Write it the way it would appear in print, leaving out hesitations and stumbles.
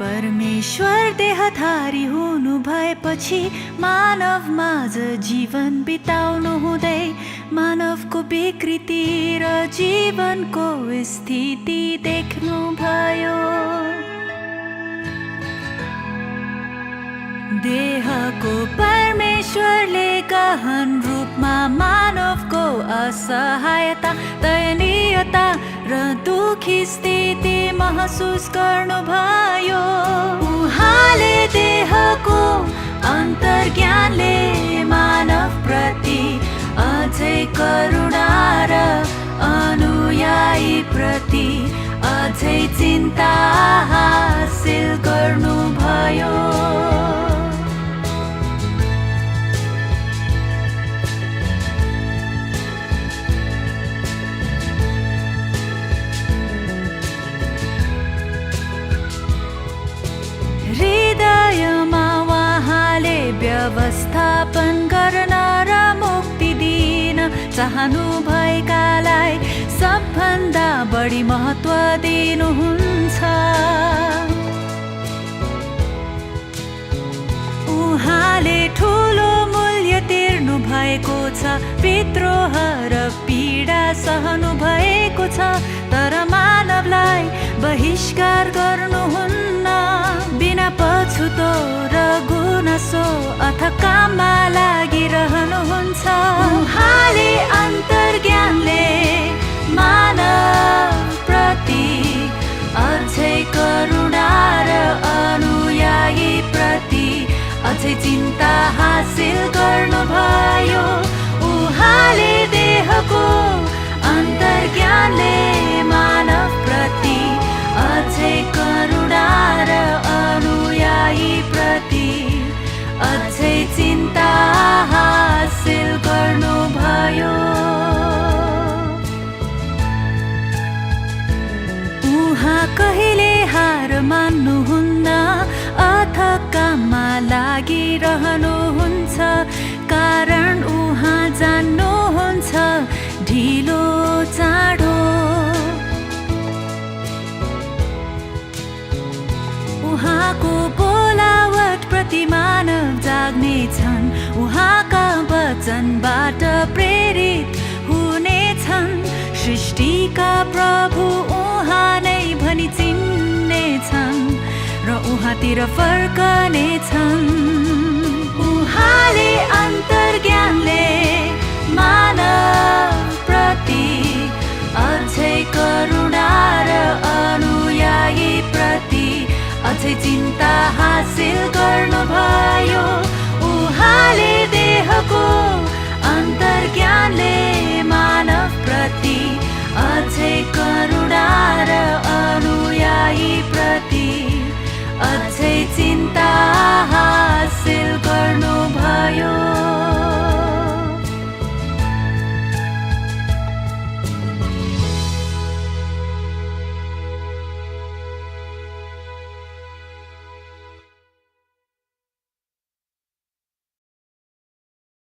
परमेश्वर देहधारी हुनु भएपछि मानव माझ जीवन बिताउनु हुँदै मानवको विकृति र जीवनको स्थिति देख्नु भयो। देहको परमेश्वरले गहन रूपमा मानवको असहायता, दयनीयता र दुखी स्थिति महसुस गर्नुभयो। उहाँले देहको अन्तर्ज्ञानले मानव प्रति अझै करुणा र अनुयायी प्रति अझै चिन्ता हासिल गर्नुभयो। हृदयमा उहाँले व्यवस्थापन गर्न र मुक्ति दिन चाहनु भएकालाई सबभन्दा बढी महत्त्व दिनुहुन्छ। उहाँले ठुलो मूल्य तिर्नु भएको छ, विद्रोह र पीडा सहनु भएको छ, तर मानवलाई बहिष्कार गर्नुहुन्न। बिना पछुतो र गुनासो अथवा काममा लागिरहनुहुन्छ। उहाँले अन्तर्ज्ञानले मानव प्रति अझै करुणा र अनुयायी प्रति अझै चिन्ता हासिल गर्नुभयो। उहाँले देहको अन्तर्ज्ञानले मानव प्रति अझै करुणा र अनुयायी प्रति अझै चिन्ता हासिल गर्नुभयो। उहाँ कहिले हार मान्नुहुन्न अथवा काममा लागिरहनुहुन्छ, कारण उहाँ जान्नुहुन्छ ढिलो चाँडो उहाँको बोलावट प्रति मानव जाग्नेछन्। उहाँका वचनबाट प्रेरित हुनेछन्। सृष्टिका प्रभु उहाँ नै भनी चिन्नेछन् र उहाँतिर फर्कनेछन्।